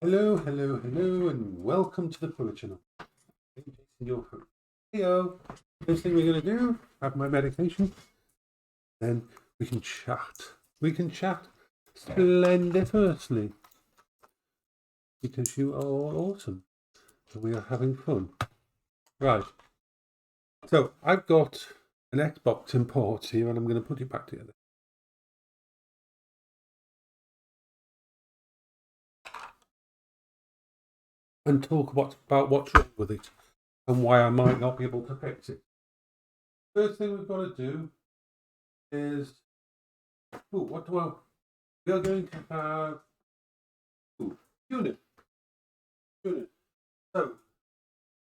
Hello, hello, hello, and welcome to the Paola channel. I'm Jason, your host. Heyo. First thing we're going to do, have my medication, then we can chat. We can chat splendiferously because you are all awesome and we are having fun. Right. So I've got an Xbox import here and I'm going to put it back together. And talk about what's wrong with it and why I might not be able to fix it. First thing we've got to do is, we are going to have unit. So, I'm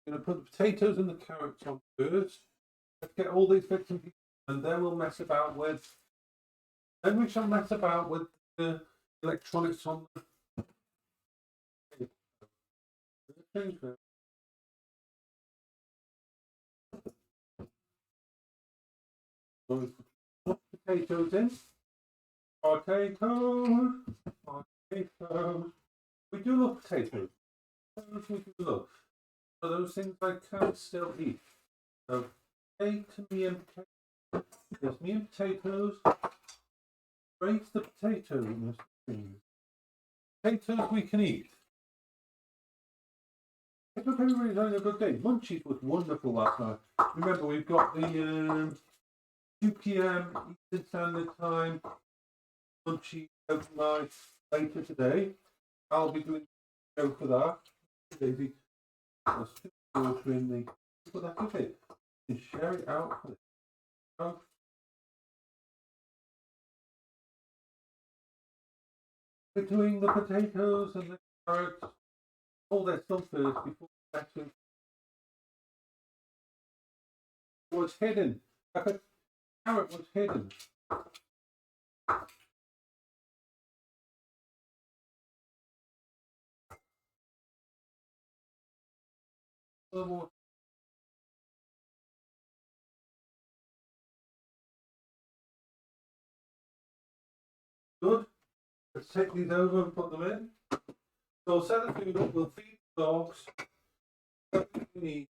going to put the potatoes and the carrots on first. Let's get all these bits and pieces, and then we'll mess about with. Then we shall mess about with the electronics on the. Potatoes in. Potatoes. Potatoes. We do love potatoes. We do love. So those things I can still eat. So, me and potatoes. Yes, me and potatoes. Raise the potatoes. Potatoes we can eat. I hope everybody's having a good day. Munchies was wonderful last night. Remember, we've got the 2 p.m. Eastern Standard Time Munchies open night later today. I'll be doing a show for that. Daisy, there's water in the. But that's okay. You can share it out for this. We're doing the potatoes and the carrots. All their stuff first before actually was hidden. The carrot was hidden. Good. Let's take these over and put them in. So we'll set the food up, we'll feed the dogs. We need.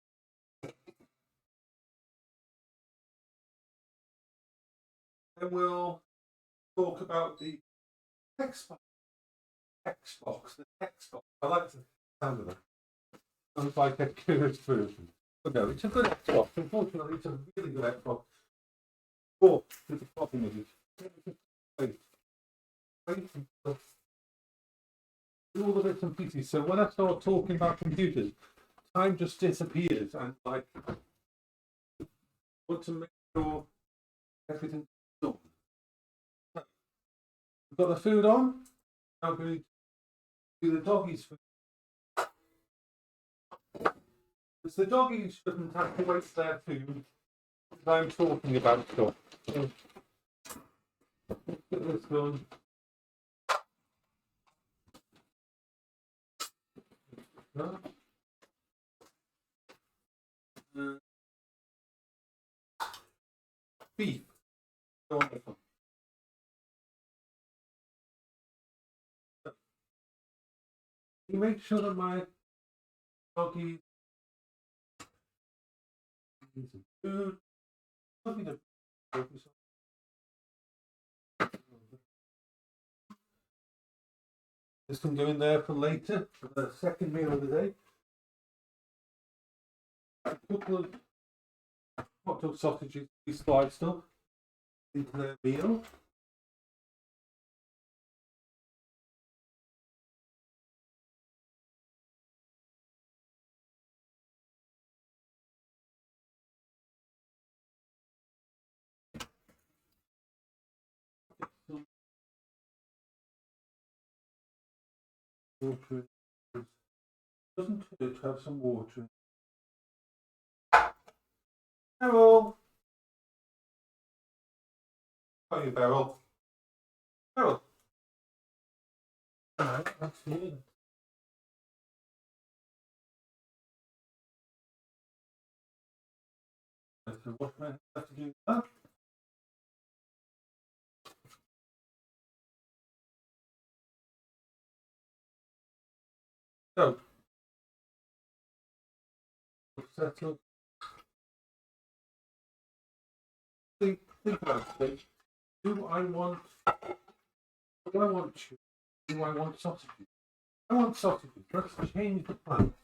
Then we'll talk about the Xbox. The Xbox. I like the sound of that. Sounds like a curious version. But no, it's a good Xbox. Unfortunately, it's a really good Xbox. But there's a problem with it. Wait. All the bits and pieces. So when I start talking about computers, time just disappears, and like, I want to make sure everything's done. We've got the food on. Now we're going to do the doggies food. Because the doggies shouldn't have to waste their food because I'm talking about stuff. So, let's get this done. Beef. Wonderful. You make sure that my doggies need some food. This can go in there for later, for the second meal of the day. A couple of hot dog sausages we sliced up into their meal. Water. Doesn't hurt to have some water. Beryl! How are you, Beryl? Beryl! Alright, that's it. So what do I have to do with that? So, settle. Think about it. Do I want chicken? Do I want sausages? I want sausages. Let's change the plan.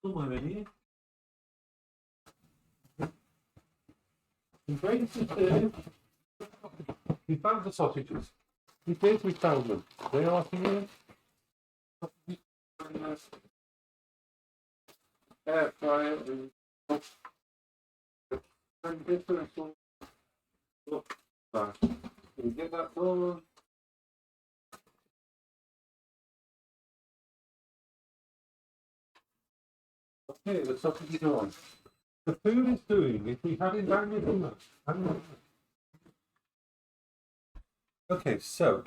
Somewhere in here. We found the sausages. We found them. They are here. Air fryer and different. Look, can we get that done? Okay, the sausage is on. The food is doing it. We have it down with much. Okay, so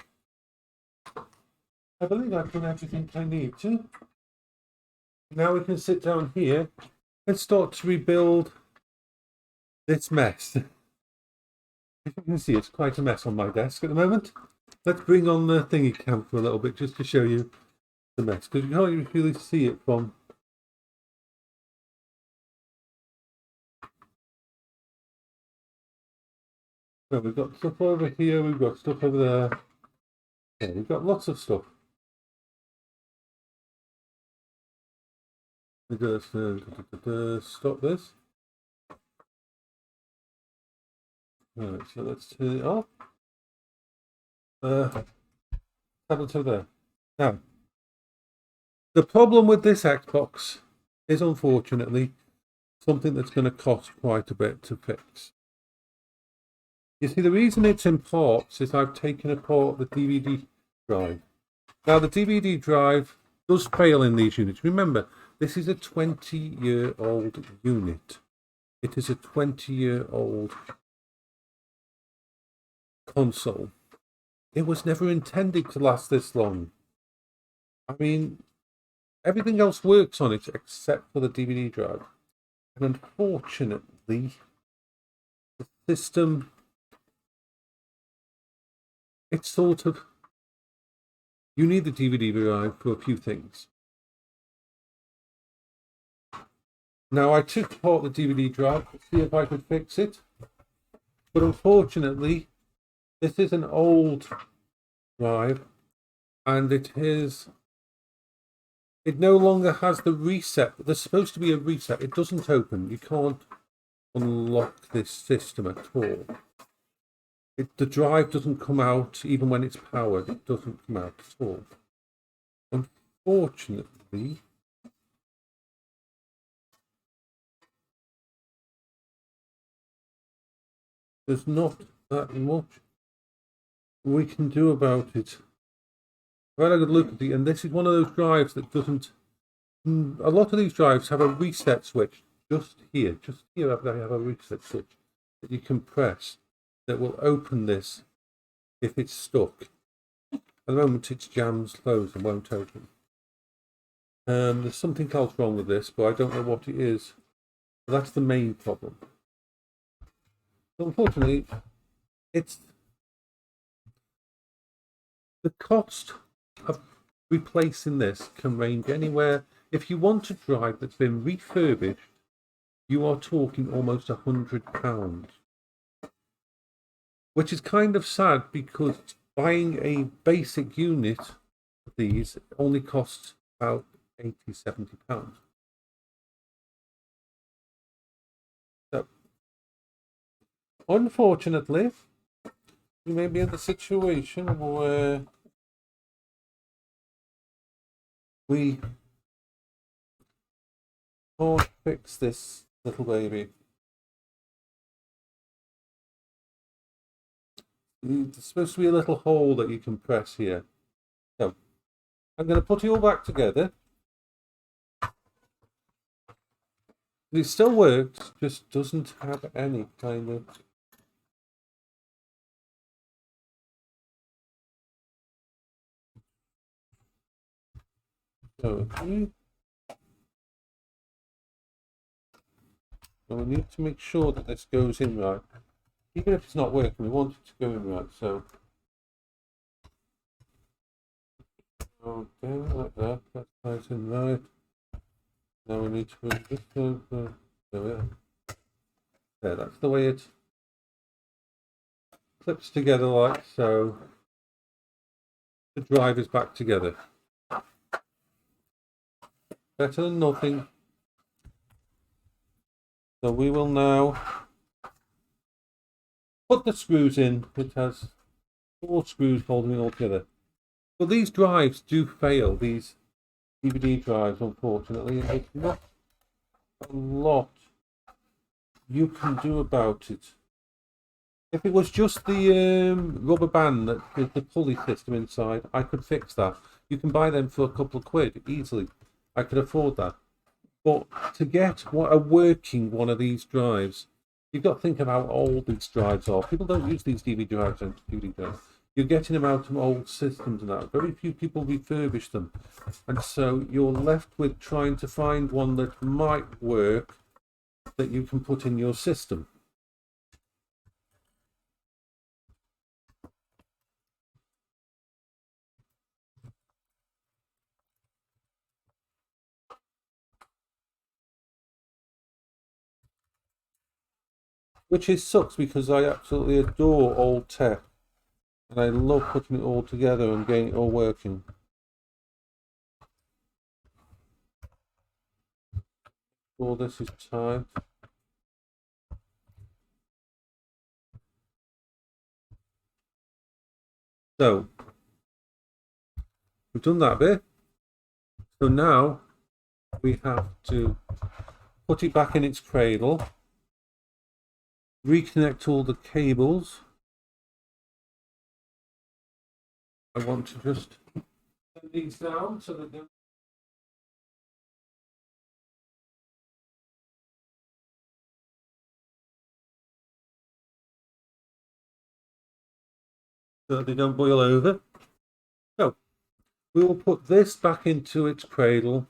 I believe I've done everything I need to. Now we can sit down here and start to rebuild this mess. As you can see, it's quite a mess on my desk at the moment. Let's bring on the thingy cam for a little bit just to show you the mess, because you can't really see it from. Well, we've got stuff over here, we've got stuff over there. Yeah, we've got lots of stuff. We just stop this. Right, so let's turn it off. Tablet over there. Now, the problem with this Xbox is unfortunately something that's going to cost quite a bit to fix. You see, the reason it's in parts is I've taken apart the DVD drive. Now, the DVD drive does fail in these units. Remember, this is a 20-year-old unit. It is a 20-year-old console. It was never intended to last this long. I mean, everything else works on it except for the DVD drive. And unfortunately, the system, it's sort of, you need the DVD drive for a few things. Now, I took apart the DVD drive to see if I could fix it, but unfortunately, this is an old drive, and it no longer has the reset. There's supposed to be a reset. It doesn't open. You can't unlock this system at all. The drive doesn't come out even when it's powered. It doesn't come out at all. Unfortunately, there's not that much we can do about it. I've had a good look at it, and this is one of those drives that doesn't. A lot of these drives have a reset switch just here. Just here, they have a reset switch that you can press that will open this if it's stuck. At the moment, it's jams closed and won't open. There's something else wrong with this, but I don't know what it is. But that's the main problem. So unfortunately, it's the cost of replacing this can range anywhere. If you want a drive that's been refurbished, you are talking almost £100, which is kind of sad because buying a basic unit of these only costs about £80–70. So, unfortunately, we may be in the situation where we can't fix this little baby. There's supposed to be a little hole that you can press here. So I'm going to put it all back together. It still works, just doesn't have any kind of. So we need to make sure that this goes in right. Even if it's not working, we want it to go in right. So Okay, like that. That's nice and right. Now we need to move this over. There we are. There, that's the way it clips together like so. The drive is back together. Better than nothing. So we will now put the screws in. It has 4 screws holding it all together. But these drives do fail, these DVD drives, unfortunately. There's not a lot you can do about it. If it was just the rubber band that with the pulley system inside, I could fix that. You can buy them for a couple of quid easily. I could afford that. But to get a working one of these drives, you've got to think of how old these drives are. People don't use these DVD drives and DVD drives. You're getting them out of old systems and that. Very few people refurbish them. And so you're left with trying to find one that might work that you can put in your system. Which sucks because I absolutely adore old tech. And I love putting it all together and getting it all working. All this is tight. So, we've done that bit. So now we have to put it back in its cradle, reconnect all the cables. I want to just set these down so that they don't boil over. So we will put this back into its cradle.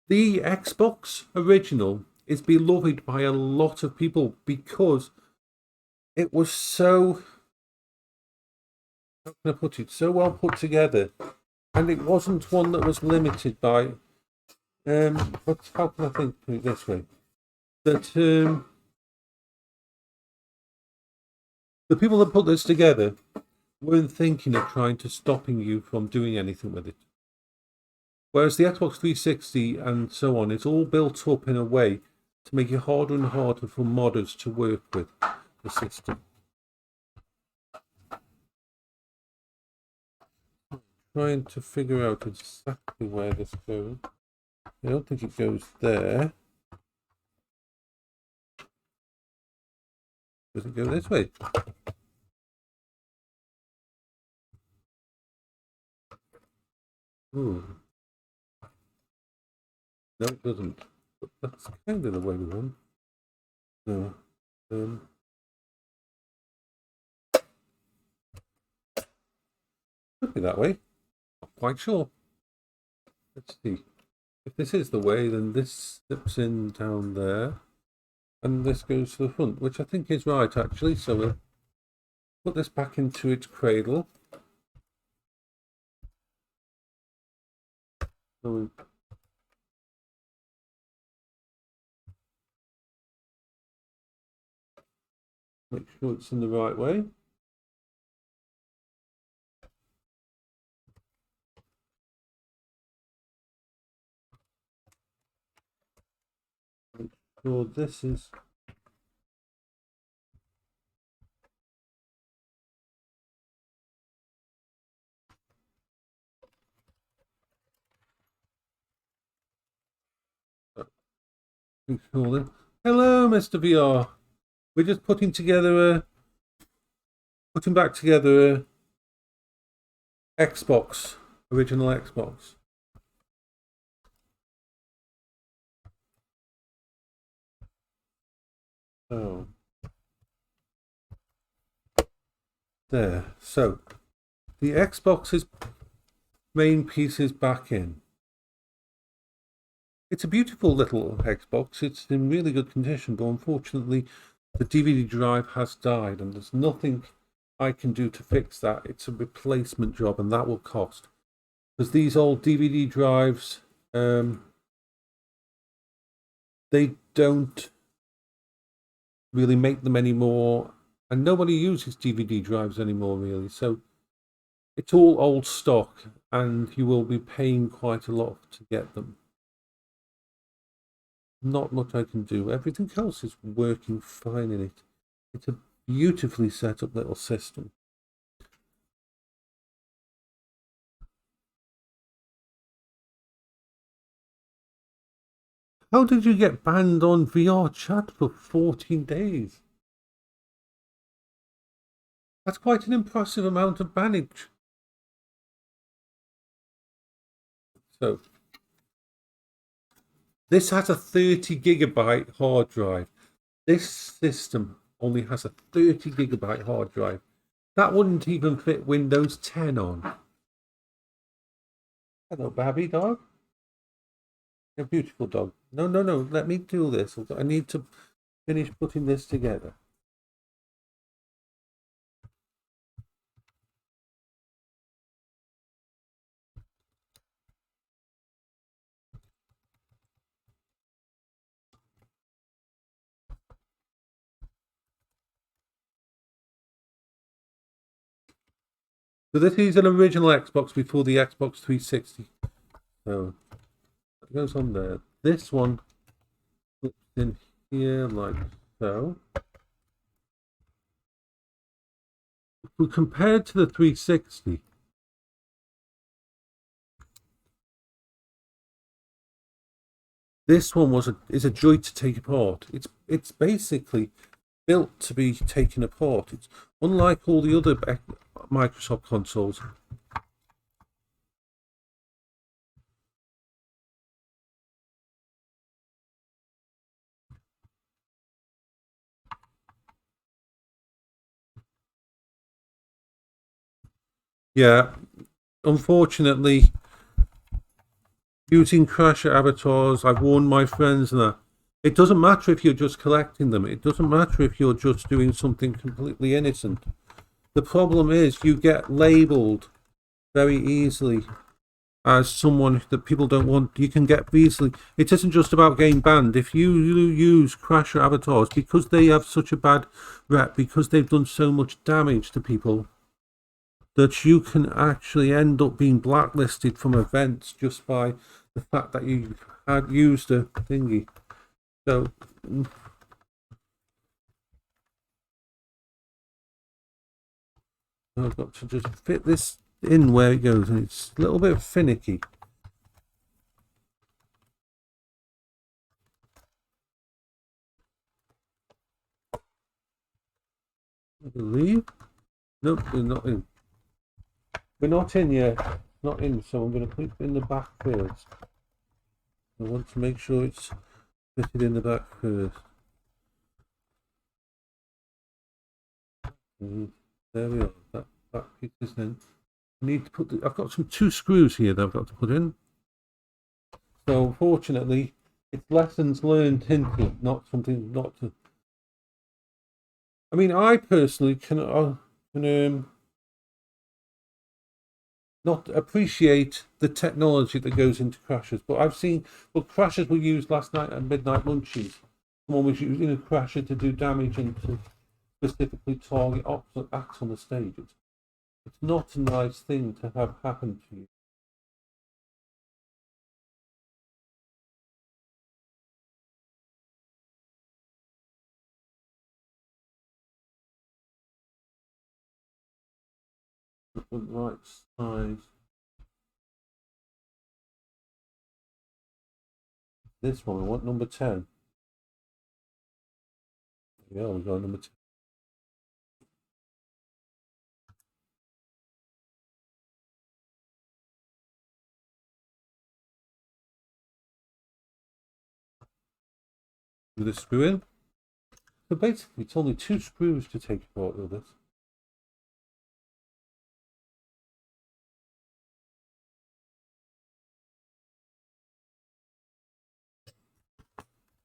The Xbox original is beloved by a lot of people because it was so, how can I put it, so well put together, and it wasn't one that was limited by how can I put it this way, that the people that put this together weren't thinking of trying to stopping you from doing anything with it. Whereas the Xbox 360 and so on, it's all built up in a way to make it harder and harder for modders to work with the system. Trying to figure out exactly where this goes. I don't think it goes there. Does it go this way? Ooh. No, it doesn't. But that's kind of the way we want. No. Could be that way. Not quite sure. Let's see. If this is the way, then this slips in down there. And this goes to the front, which I think is right, actually. So we'll put this back into its cradle. So make sure it's in the right way. Make sure this is hello, Mr. VR. We're just putting back together a Xbox, original Xbox. Oh. There. So the Xbox's main piece is back in. It's a beautiful little Xbox. It's in really good condition, but unfortunately the DVD drive has died and there's nothing I can do to fix that. It's a replacement job, and that will cost. Because these old DVD drives, they don't really make them anymore, and nobody uses DVD drives anymore, really. So it's all old stock, and you will be paying quite a lot to get them. Not much I can do. Everything else is working fine in it. It's a beautifully set up little system. How did you get banned on VRchat for 14 days? That's quite an impressive amount of bannage. So, this has a 30 gigabyte hard drive. This system only has a 30 gigabyte hard drive. That wouldn't even fit Windows 10 on. Hello, Babby dog. You're a beautiful dog. No, no, no. Let me do this. I need to finish putting this together. So this is an original Xbox before the Xbox 360. So it goes on there. This one flips in here like so. If we compare to the 360, this one is a joy to take apart. It's basically built to be taken apart. It's unlike all the other Microsoft consoles. Yeah, unfortunately, using Crasher avatars, I've warned my friends that it doesn't matter if you're just collecting them. It doesn't matter if you're just doing something completely innocent. The problem is you get labeled very easily as someone that people don't want. You can get easily. It isn't just about getting banned. If you use Crasher avatars, because they have such a bad rep, because they've done so much damage to people, that you can actually end up being blacklisted from events just by the fact that you had used a thingy. So I've got to just fit this in where it goes, and it's a little bit finicky. I believe. Nope, we're not in. We're not in yet. Not in, so I'm going to put it in the back first. I want to make sure it's fitted in the back first. And there we are. That piece is then. I need to put. I've got some 2 screws here that I've got to put in. So unfortunately, it's lessons learned into not something not to. I mean, I personally can not appreciate the technology that goes into crashers, but I've seen crashers were used last night at Midnight Munchies. Someone was using a crasher to do damage and to specifically target acts on the stage. It's not a nice thing to have happen to you. The right size. This one, I want number 10. Yeah, we got number 10. With a screw in. So basically, it's only 2 screws to take apart with this.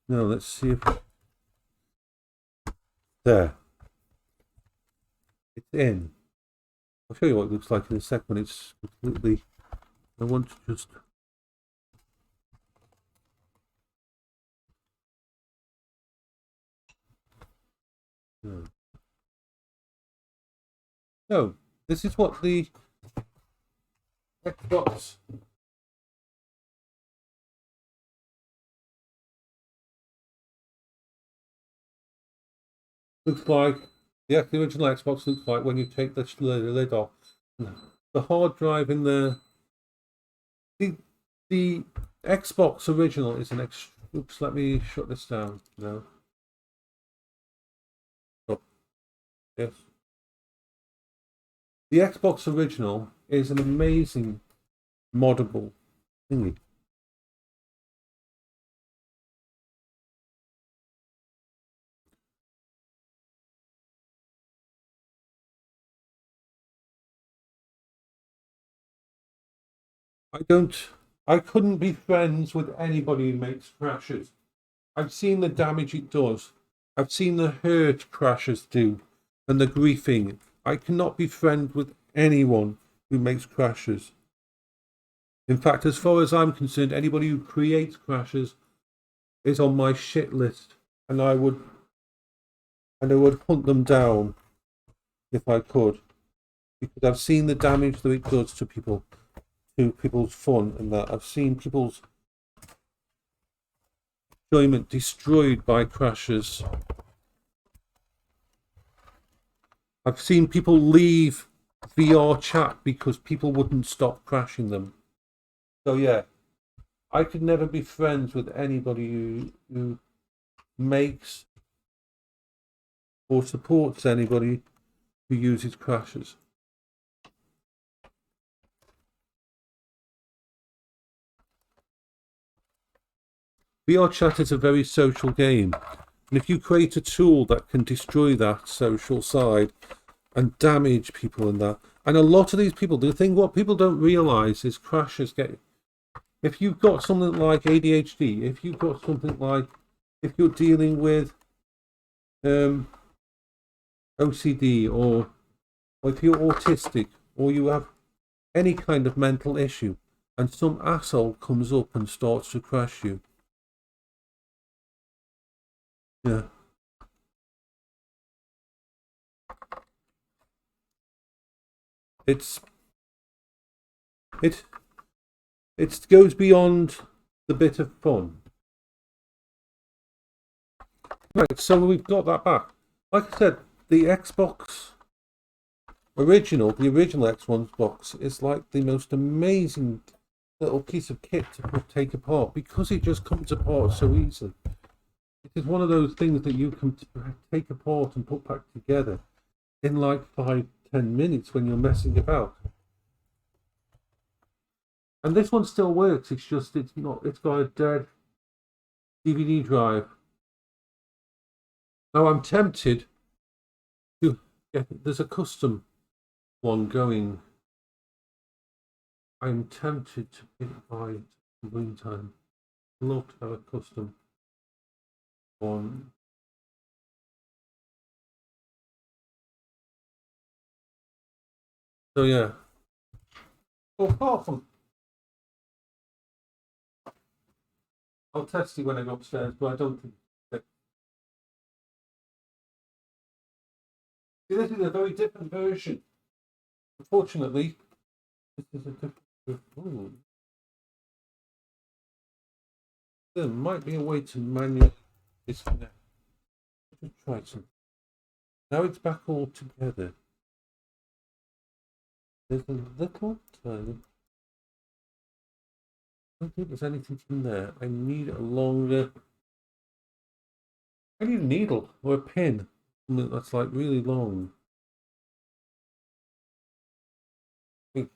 Now let's see if there. it's in. I'll show you what it looks like in a sec when it's completely. I want to just. No. So this is what the Xbox looks like. The original Xbox looks like when you take the lid off. The hard drive in there. The Xbox original is an oops, let me shut this down now. Oh, yes. The Xbox original is an amazing moddable thingy. I couldn't be friends with anybody who makes crashes. I've seen the damage it does. I've seen the hurt crashes do and the griefing. I cannot be friends with anyone who makes crashes. In fact, as far as I'm concerned, anybody who creates crashes is on my shit list, and I would hunt them down if I could, because I've seen the damage that it does to people, to people's fun, and that I've seen people's enjoyment destroyed by crashes. I've seen people leave VRchat because people wouldn't stop crashing them. So yeah, I could never be friends with anybody who makes or supports anybody who uses crashes. VRchat is a very social game, and if you create a tool that can destroy that social side and damage people in that, and a lot of these people, the thing what people don't realize is crashes get. If you've got something like ADHD, if you've got something like, if you're dealing with OCD, or if you're autistic, or you have any kind of mental issue, and some asshole comes up and starts to crash you. Yeah. It goes beyond the bit of fun. Right, so we've got that back. Like I said, the Xbox original, the original Xbox is like the most amazing little piece of kit to take apart because it just comes apart so easily. It is one of those things that you can take apart and put back together in like 5-10 minutes when you're messing about. And this one still works. It's just it's got a dead DVD drive. Now I'm tempted to get. There's a custom one going. I'm tempted to buy it in the meantime. I'd love to have a custom one. So yeah. Well, apart from, I'll test it when I go upstairs, but I don't think. See, this is a very different version. Unfortunately, this is a different. Ooh. There might be a way to manually disconnect. Let's try something. Now it's back all together. There's a little tiny. I don't think there's anything in there. I need a longer. I need a needle or a pin that's like really long. I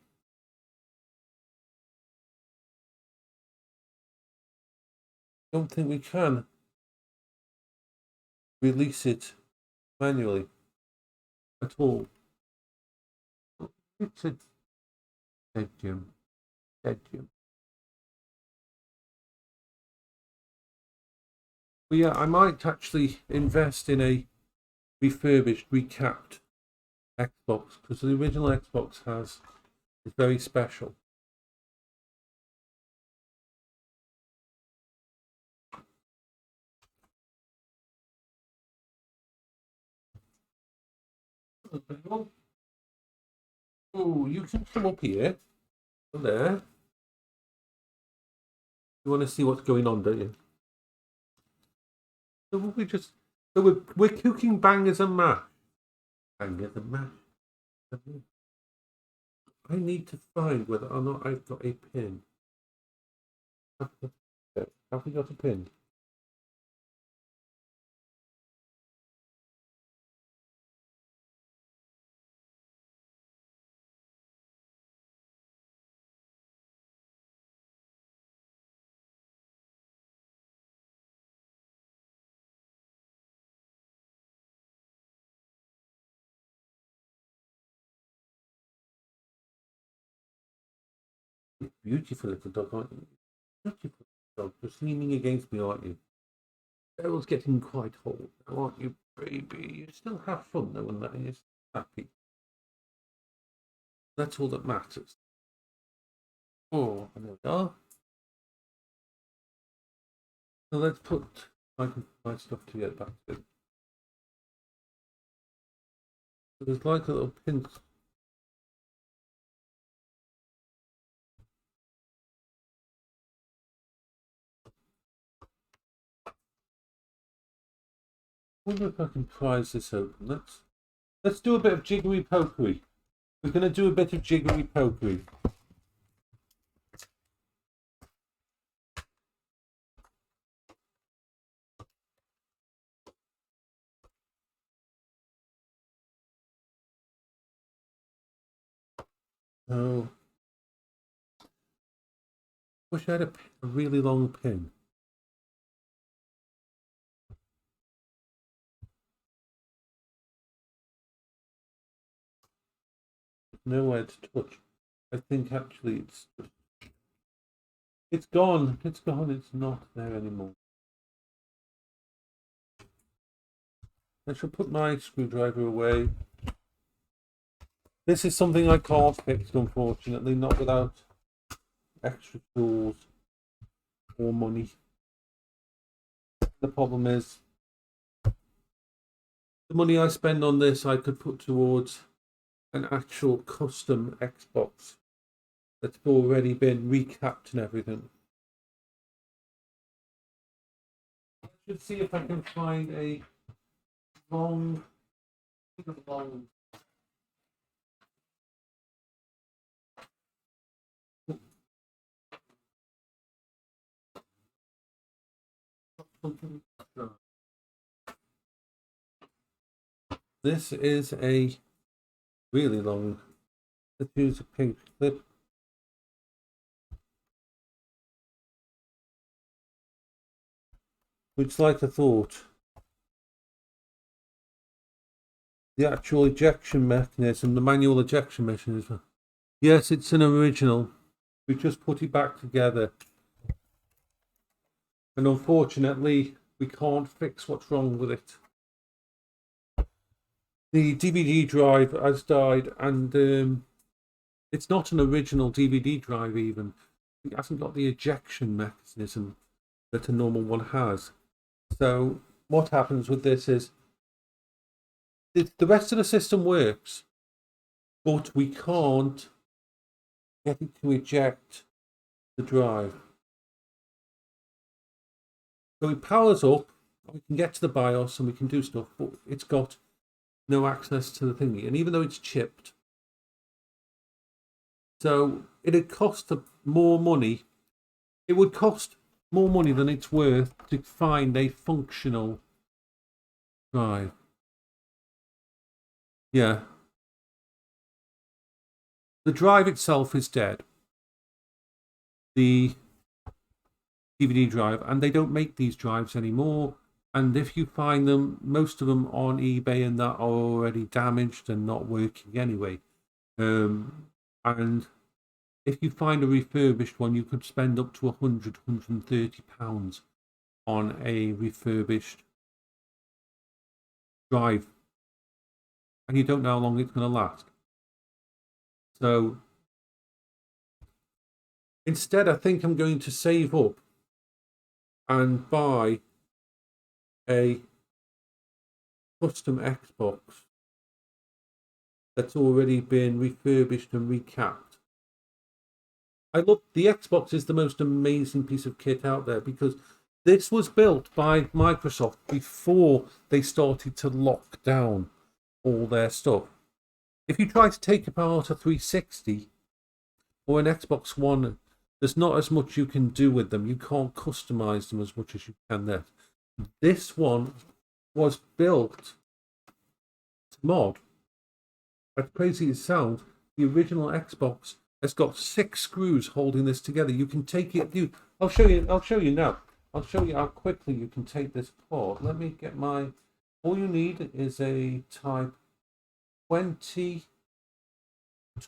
don't think we can release it manually at all. It's a dead Jim. Dead Jim. But yeah, I might actually invest in a refurbished, recapped Xbox, because the original Xbox is very special. Oh, you can come up here. There. You want to see what's going on, don't you? So we're cooking bangers and mash. Bangers and mash. I need to find whether or not I've got a pin. Have we got a pin? Beautiful little dog, aren't you? Beautiful dog, just leaning against me, aren't you? Beryl's getting quite old now, aren't you, baby? You still have fun though, and that is happy. That's all that matters. Oh, and there we are. So let's put my stuff together back to it. So there's like a little pin. I wonder if I can prise this open. Let's do a bit of jiggery pokery. We're going to do a bit of jiggery pokery. Oh, wish I had a really long pin. Nowhere to touch. I think actually it's gone. It's gone. It's not there anymore. I shall put my screwdriver away. This is something I can't fix, unfortunately, not without extra tools or money. The problem is, the money I spend on this, I could put towards an actual custom Xbox that's already been recapped and everything. I should see if I can find a long. This is a really long. Let's use a pink clip. Which, like I thought, the actual ejection mechanism, the manual ejection mechanism. Yes, it's an original. We just put it back together. And unfortunately, we can't fix what's wrong with it. The DVD drive has died, and it's not an original DVD drive even. It hasn't got the ejection mechanism that a normal one has. So what happens with this is the rest of the system works, but we can't get it to eject the drive. So it powers up, and we can get to the BIOS and we can do stuff, but it's got no access to the thingy. And even though it's chipped, so it'd cost more money. It would cost more money than it's worth to find a functional drive. Yeah. The drive itself is dead. The DVD drive, and they don't make these drives anymore. And if you find them, most of them on eBay and that are already damaged and not working anyway. And if you find a refurbished one, you could spend up to £130 on a refurbished drive. and you don't know how long it's going to last. So instead, I think I'm going to save up and buy a custom Xbox that's already been refurbished and recapped. I love the Xbox is the most amazing piece of kit out there, because this was built by Microsoft before they started to lock down all their stuff. If you try to take apart a 360 or an Xbox One, there's not as much you can do with them. You can't customize them as much as you can there. This one was built to mod. As crazy as it sounds, the original Xbox has got 6 screws holding this together. You can take it. I'll show you now. I'll show you how quickly you can take this apart. Let me get my. All you need is a Type 20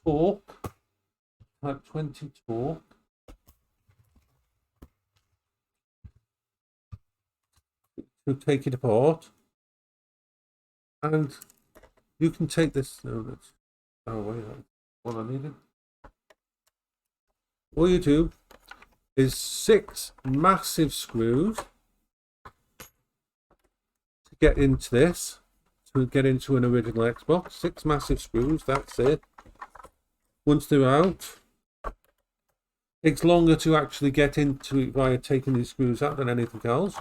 torque. Type 20 torque. To take it apart, and you can take this. No, that's wait, that's what I needed. All you do is 6 massive screws to get into this, to get into an original Xbox. 6 massive screws, that's it. Once they're out, it takes longer to actually get into it via taking these screws out than anything else.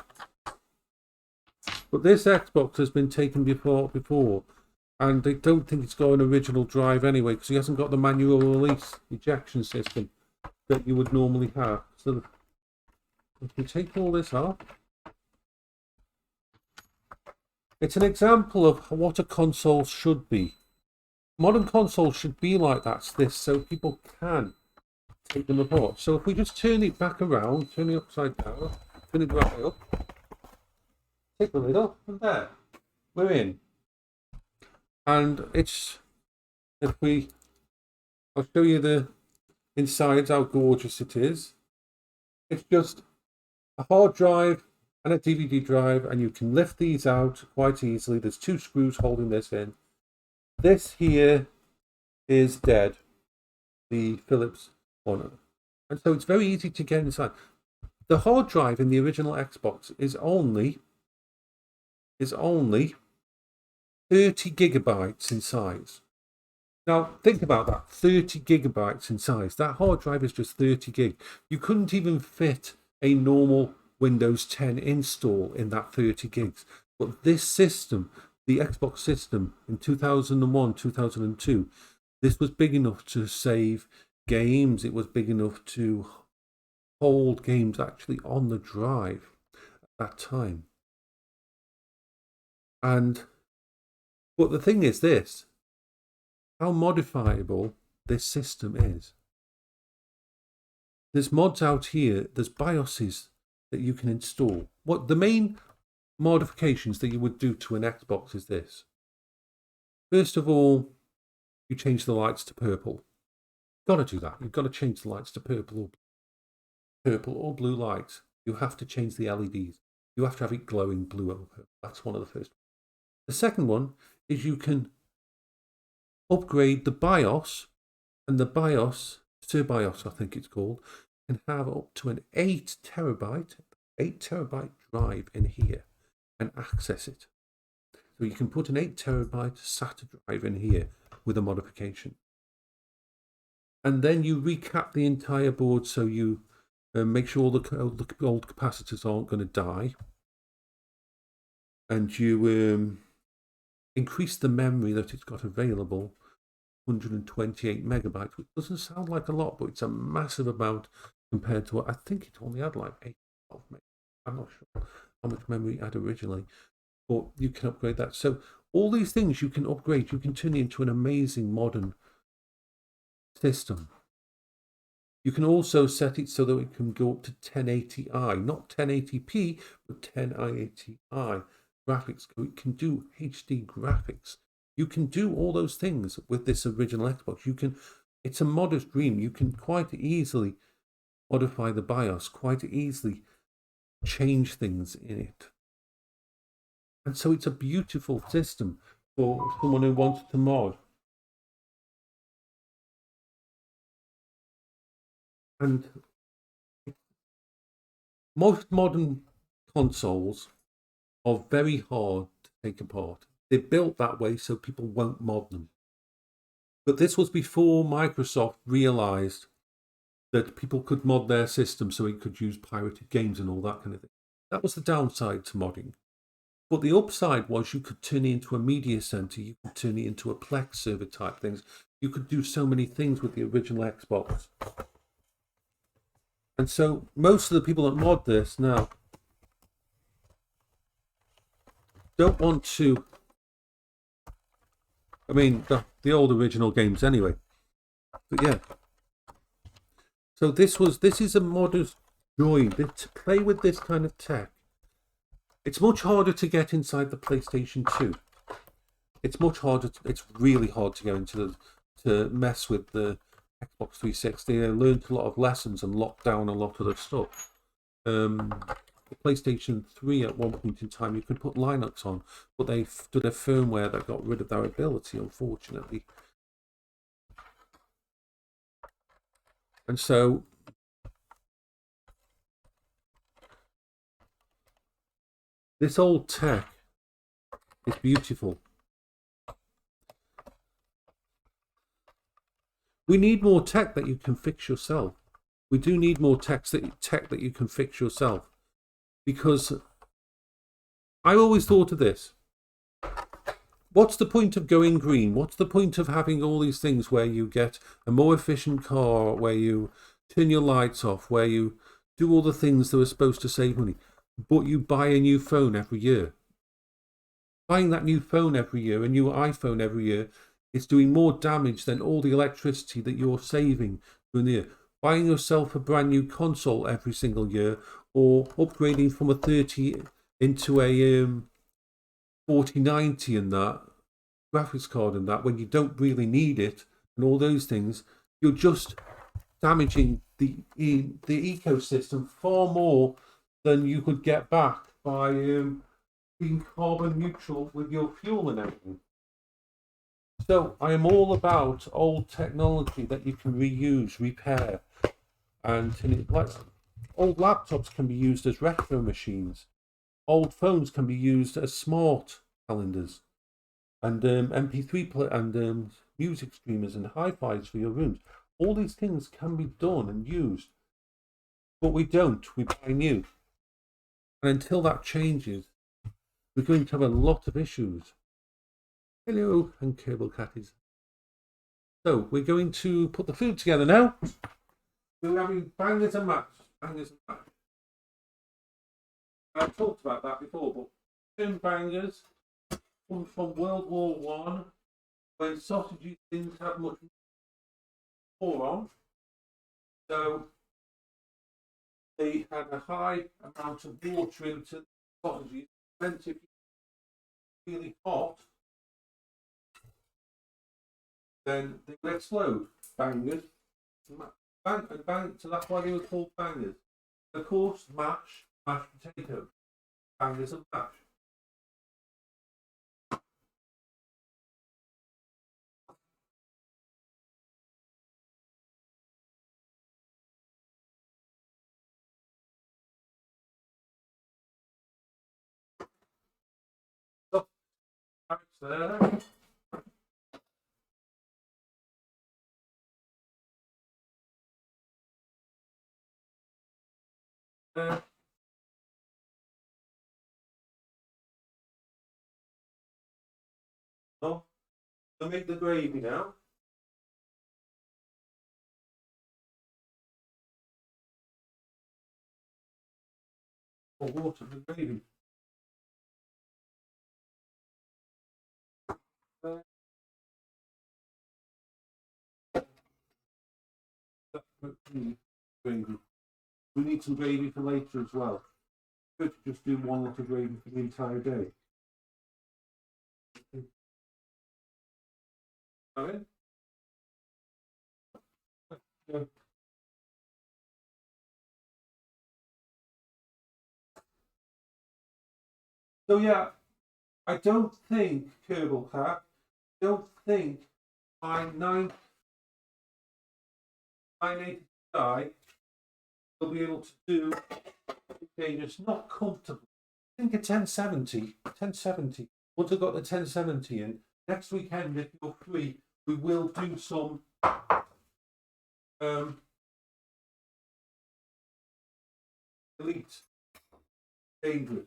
But this Xbox has been taken before, and I don't think it's got an original drive anyway, because he hasn't got the manual release ejection system that you would normally have. So if you take all this off, it's an example of what a console should be. Modern consoles should be like that, so people can take them apart. So if we just turn it back around, turn it upside down, turn it right up, take the lid off, and there, we're in. And it's, I'll show you the inside, how gorgeous it is. It's just a hard drive and a DVD drive, and you can lift these out quite easily. There's 2 screws holding this in. This here is dead, the Philips one, and so it's very easy to get inside. The hard drive in the original Xbox is only 30 gigabytes in size. Now think about that, 30 gigabytes in size. That hard drive is just 30 gig. You couldn't even fit a normal Windows 10 install in that 30 gigs. But this system, the Xbox system in 2001, 2002, this was big enough to save games. It was big enough to hold games actually on the drive at that time. But the thing is this, how modifiable this system is. There's mods out here, there's BIOSes that you can install. What the main modifications that you would do to an Xbox is this. First of all, you change the lights to purple. You've got to do that. You've got to change the lights to purple or blue lights. You have to change the LEDs. You have to have it glowing blue or purple. That's one of the first. The second one is you can upgrade the BIOS, and the BIOS, SurBIOS I think it's called, can have up to an 8 terabyte drive in here and access it. So you can put an 8 terabyte SATA drive in here with a modification. And then you recap the entire board, so you make sure all the old capacitors aren't going to die. And you increase the memory that it's got available, 128 megabytes, which doesn't sound like a lot, but it's a massive amount compared to what I think it only had, like 8, 12 megabytes. I'm not sure how much memory it had originally, but you can upgrade that. So all these things you can upgrade, you can turn it into an amazing modern system. You can also set it so that it can go up to 1080i, not 1080p, but 1080i graphics. It can do HD graphics. You can do all those things with this original Xbox. It's a modest dream. You can quite easily modify the BIOS, quite easily change things in it. And so it's a beautiful system for someone who wants to mod. And most modern consoles are very hard to take apart. They're built that way so people won't mod them. But this was before Microsoft realized that people could mod their system so it could use pirated games and all that kind of thing. That was the downside to modding. But the upside was you could turn it into a media center, you could turn it into a Plex server type things. You could do so many things with the original Xbox. And so most of the people that mod this now don't want to, I mean, the old original games anyway. But yeah. So this is a modder's joy to play with this kind of tech. It's much harder to get inside the PlayStation 2. It's much harder. It's really hard to go into to mess with the Xbox 360. I learned a lot of lessons and locked down a lot of the stuff. The PlayStation 3 at one point in time you could put Linux on, but they did a firmware that got rid of that ability, unfortunately. And so this old tech is beautiful. We need more tech that you can fix yourself. We do need more tech that you can fix yourself. Because I always thought of this. What's the point of going green? What's the point of having all these things where you get a more efficient car, where you turn your lights off, where you do all the things that are supposed to save money, but you buy a new phone every year? Buying that new phone every year, a new iPhone every year, is doing more damage than all the electricity that you're saving during the year. Buying yourself a brand new console every single year, or upgrading from a 30 into a 4090 and that graphics card and that, when you don't really need it and all those things, you're just damaging the ecosystem far more than you could get back by being carbon neutral with your fuel and everything. So I am all about old technology that you can reuse, repair, and like old laptops can be used as retro machines. Old phones can be used as smart calendars, and MP3 and music streamers and hi-fis for your rooms. All these things can be done and used, but we don't. We buy new, and until that changes, we're going to have a lot of issues. Hello, and cable catties. So we're going to put the food together now. We're having bangers and mash. Bangers and mash. I've talked about that before, but tin bangers comes from World War One, when sausages didn't have much more on. So they had a high amount of water into the sausages. Meant if you're really hot, then they will explode. Bangers. Bang and bang, so that's why they were called bangers. Of course, mashed potatoes. Bangers and mash. So, that's there. So, to make the gravy now. Or water for the gravy. We need some gravy for later as well. Good to just do one lot of gravy for the entire day. Okay. Yeah. So yeah, I don't think, Kerbal Cat, I don't think my 980 Ti will be able to do dangerous, not comfortable. I think a 1070. Once I've got the 1070 in, next weekend, if you're free, we will do some elite dangerous.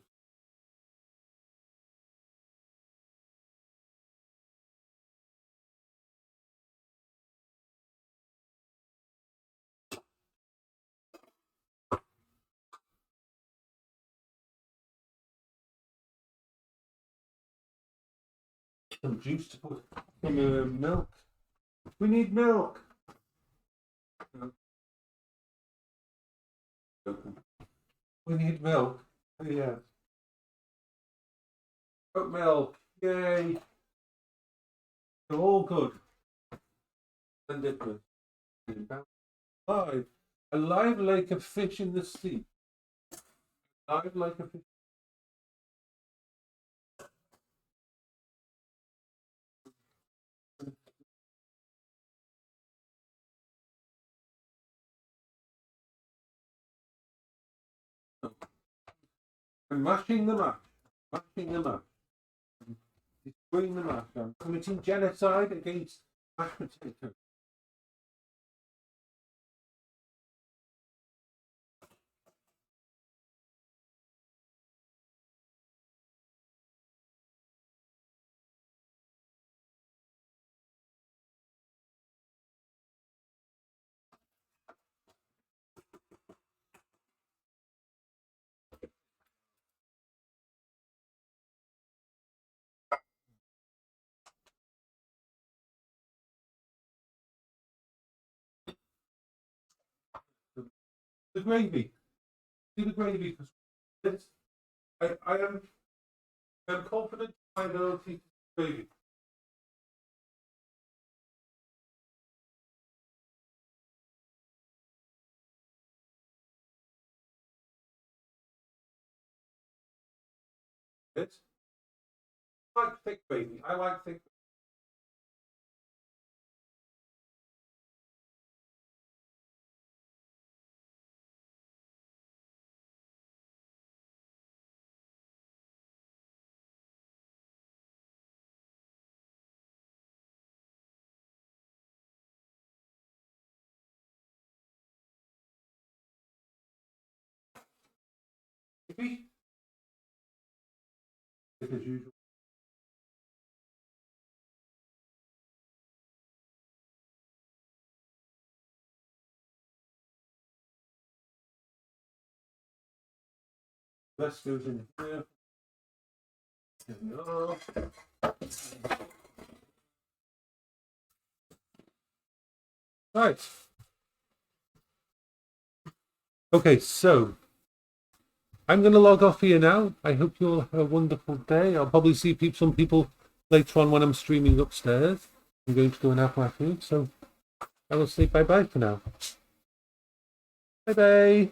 Some juice to put, some milk. We need milk. We need milk. Oh, yeah. Oat milk. Yay. They're all good. And different. Alive. Alive like a fish in the sea. Alive like a fish. I'm mashing the mash. Mashing the mash. Destroying the mash. I'm committing genocide against mashed potatoes. The gravy. Do the gravy. I am confident in my ability to do gravy. It's like thick gravy. I like thick. Gravy. As usual. Let's goes in here. Here we are. Right. Okay, so I'm going to log off here now. I hope you all have a wonderful day. I'll probably see some people later on when I'm streaming upstairs. I'm going to go and have my food, so I will say bye-bye for now. Bye-bye.